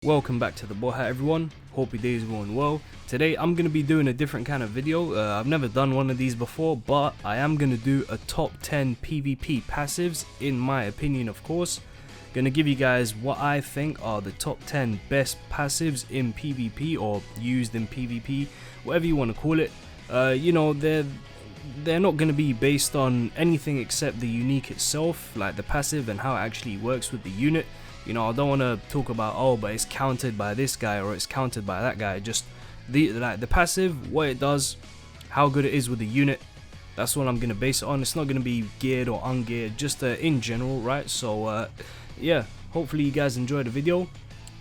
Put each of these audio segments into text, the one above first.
Welcome back to the Boy Hat, everyone. Hope your day is going well. Today I'm going to be doing a different kind of video. I've never done one of these before, but I am going to do a top 10 PvP passives, in my opinion, of course. Going to give you guys what I think are the top 10 best passives in PvP, or used in PvP, whatever you want to call it. You know, they're not going to be based on anything except the unique itself, like the passive and how it actually works with the unit. You know, I don't want to talk about, oh, but it's countered by this guy or it's countered by that guy. Just the passive, what it does, how good it is with the unit. That's what I'm going to base it on. It's not going to be geared or ungeared, just in general, right? So, yeah, hopefully you guys enjoy the video.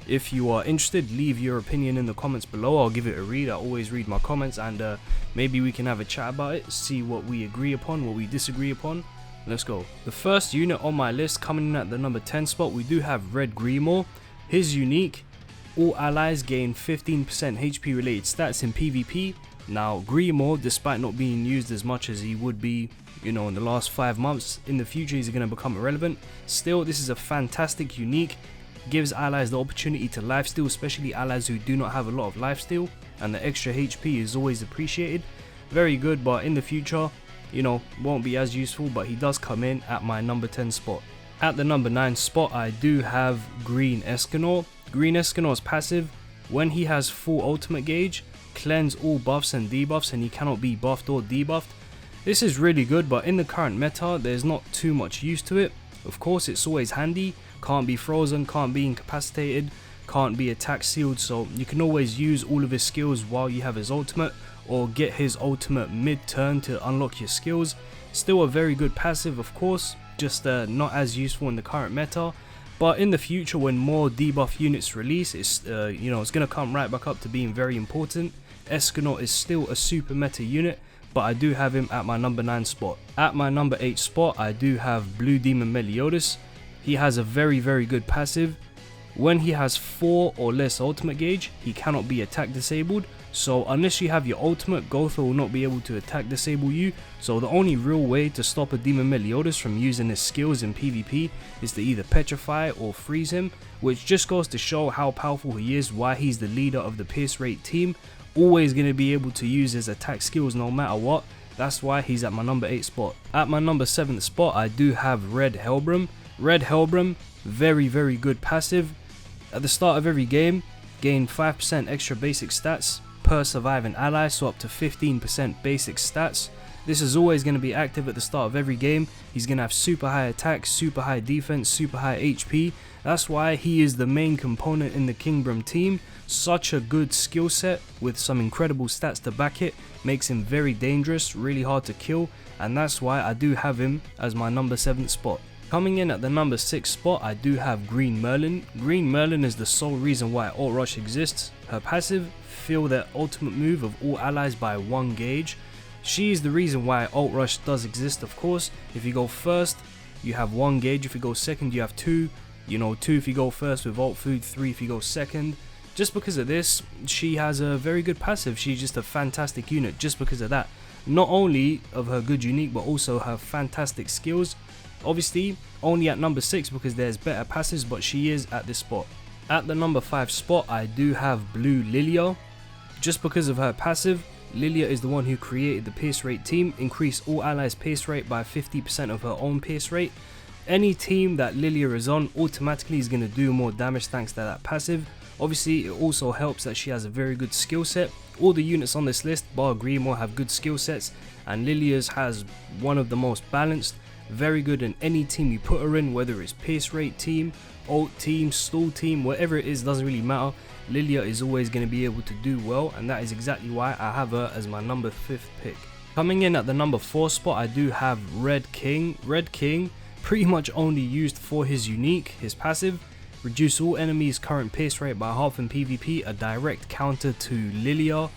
If you are interested, leave your opinion in the comments below. I'll give it a read. I always read my comments, and maybe we can have a chat about it, see what we agree upon, what we disagree upon. Let's go. The first unit on my list, coming in at the number 10 spot, we do have Red Grimoire. His unique, all allies gain 15% HP related stats in PvP. Now Grimoire, despite not being used as much as he would be, you know, in the last 5 months, in the future he's going to become irrelevant. Still, this is a fantastic unique. Gives allies the opportunity to lifesteal, especially allies who do not have a lot of lifesteal, and the extra HP is always appreciated. Very good, but in the future, you know, won't be as useful, but he does come in at my number 10 spot. At the number 9 spot, I do have Green Escanor. Green Escanor's passive, when he has full ultimate gauge, cleanse all buffs and debuffs, and he cannot be buffed or debuffed. This is really good, but in the current meta, there's not too much use to it. Of course, it's always handy, can't be frozen, can't be incapacitated, can't be attack sealed, so you can always use all of his skills while you have his ultimate, or get his ultimate mid-turn to unlock your skills. Still a very good passive, of course, just not as useful in the current meta. But in the future, when more debuff units release, it's you know, it's gonna come right back up to being very important. Escanor is still a super meta unit, but I do have him at my number 9 spot. At my number 8 spot, I do have Blue Demoniotis. He has a very good passive. When he has 4 or less ultimate gauge, he cannot be attack disabled. So unless you have your ultimate, Gotha will not be able to attack disable you. So the only real way to stop a Demoniotis from using his skills in PvP is to either petrify or freeze him, which just goes to show how powerful he is, why he's the leader of the pierce rate team. Always going to be able to use his attack skills no matter what. That's why he's at my number 8 spot. At my number 7 spot, I do have Red Hellboy. Red Hellboy, very good passive. At the start of every game, gain 5% extra basic stats per surviving ally, so up to 15% basic stats. This is always going to be active at the start of every game. He's going to have super high attack, super high defense, super high HP. That's why he is the main component in the Kingdom team. Such a good skill set with some incredible stats to back it. Makes him very dangerous, really hard to kill, and that's why I do have him as my number 7th spot. Coming in at the number 6 spot, I do have Green Merlin. Green Merlin is the sole reason why Alt Rush exists. Her passive, feel their ultimate move of all allies by 1 gauge. She is the reason why Alt Rush does exist, of course. If you go first, you have 1 gauge. If you go second, you have 2. You know, 2 if you go first with Alt Food, 3 if you go second. Just because of this, she has a very good passive. She's just a fantastic unit just because of that. Not only of her good unique, but also her fantastic skills. Obviously, only at number 6 because there's better passives, but she is at this spot. At the number 5 spot, I do have Blue Lilia. Just because of her passive, Lilia is the one who created the pierce rate team, increased all allies pierce rate by 50% of her own pierce rate. Any team that Lilia is on automatically is going to do more damage thanks to that passive. Obviously, it also helps that she has a very good skill set. All the units on this list, bar Grimoire, have good skill sets, and Lilia's has one of the most balanced. Very good in any team you put her in, whether it's pierce rate team, ult team, stall team, whatever it is, doesn't really matter. Lilia is always going to be able to do well, and that is exactly why I have her as my number 5th pick. Coming in at the number 4 spot, I do have Red King. Red King, pretty much only used for his unique, his passive. Reduce all enemies' current pierce rate by half in PvP, a direct counter to Lilia.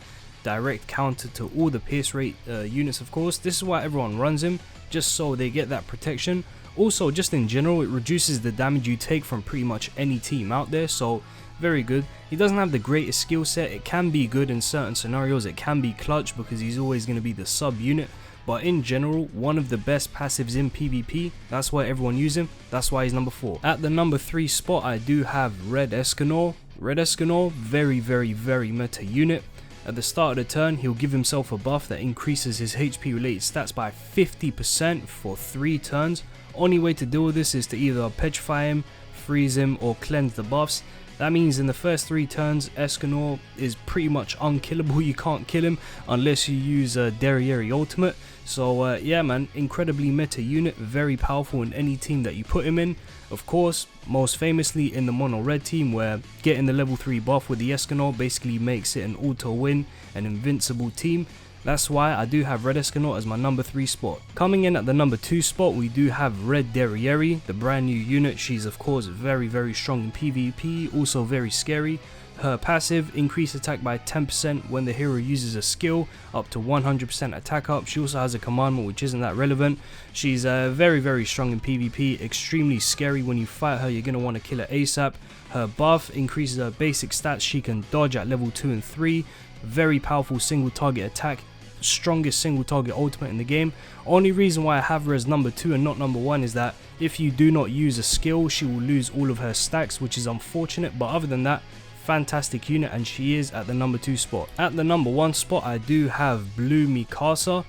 Direct counter to all the pierce rate units, of course. This is why everyone runs him, just so they get that protection. Also, just in general, it reduces the damage you take from pretty much any team out there, so very good. He doesn't have the greatest skill set. It can be good in certain scenarios, it can be clutch because he's always going to be the sub unit, but in general, one of the best passives in PvP. That's why everyone uses him. That's why he's number 4. At the number 3 spot, I do have Red Escanor. Red Escanor, very meta unit. At the start of the turn, he'll give himself a buff that increases his HP related stats by 50% for 3 turns. Only way to deal with this is to either petrify him, freeze him, or cleanse the buffs. That means in the first 3 turns, Escanor is pretty much unkillable. You can't kill him unless you use a Deborah ultimate. So yeah man, incredibly meta unit, very powerful in any team that you put him in. Of course, most famously in the mono red team, where getting the level 3 buff with the Escanor basically makes it an auto win, an invincible team. That's why I do have Red Escanor as my number 3 spot. Coming in at the number 2 spot, we do have Red Deborah, the brand new unit. She's of course very strong in PvP, also very scary. Her passive, increase attack by 10% when the hero uses a skill, up to 100% attack up. She also has a commandment which isn't that relevant. She's very strong in PvP, extremely scary. When you fight her, you're going to want to kill her ASAP. Her buff increases her basic stats. She can dodge at level 2 and 3. Very powerful single target attack. Strongest single target ultimate in the game. Only reason why I have her as number 2 and not number 1 is that if you do not use a skill, she will lose all of her stacks, which is unfortunate. But other than that, fantastic unit, and she is at the number 2 spot. At the number 1 spot, I do have Bluemikasa.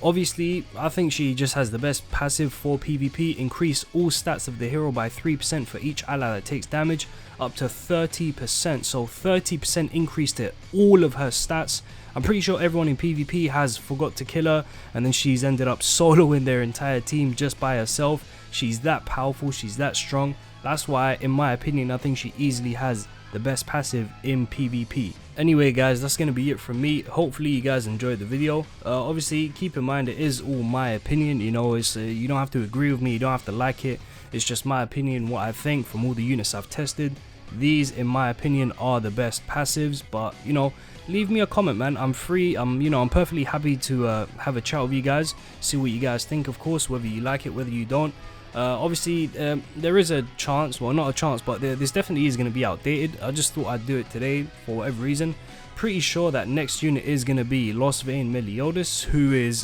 Obviously, I think she just has the best passive for PvP. Increase all stats of the hero by 3% for each ally that takes damage, up to 30%. So 30% increase to all of her stats. I'm pretty sure everyone in PvP has forgot to kill her, and then she's ended up soloing their entire team just by herself. She's that powerful, she's that strong. That's why, in my opinion, I think she easily has the best passive in PvP. Anyway guys, that's going to be it from me. Hopefully you guys enjoyed the video. Obviously keep in mind it is all my opinion, you know. It's you don't have to agree with me, you don't have to like it. It's just my opinion, what I think from all the units I've tested. These in my opinion are the best passives, but you know, leave me a comment man. I'm free. I'm perfectly happy to have a chat with you guys, see what you guys think, of course, whether you like it, whether you don't. Obviously there is a chance, well not a chance, but this definitely is going to be outdated. I just thought I'd do it today for whatever reason. Pretty sure that next unit is going to be Lost Vein Demoniotis, who is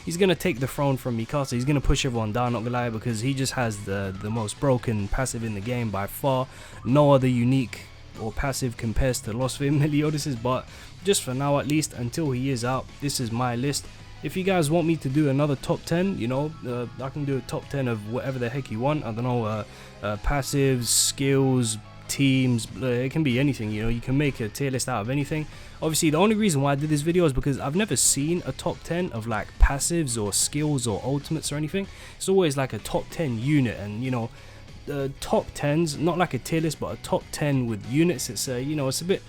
he's gonna take the throne from Mikasa. He's gonna push everyone down, not gonna lie, because he just has the most broken passive in the game by far. No other unique or passive compares to Lost Vein Demoniotis, but just for now, at least until he is out, this is my list. If you guys want me to do another top 10, you know, I can do a top 10 of whatever the heck you want. I don't know, passives, skills, teams, it can be anything, you know. You can make a tier list out of anything. Obviously the only reason why I did this video is because I've never seen a top 10 of like passives or skills or ultimates or anything. It's always like a top 10 unit, and you know, top 10s, not like a tier list, but a top 10 with units. It's you know, it's a bit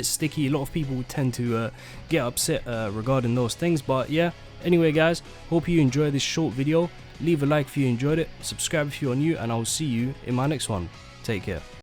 sticky. A lot of people tend to get upset regarding those things, but yeah. Anyway guys, hope you enjoyed this short video. Leave a like if you enjoyed it, subscribe if you're new, and I will see you in my next one. Take care.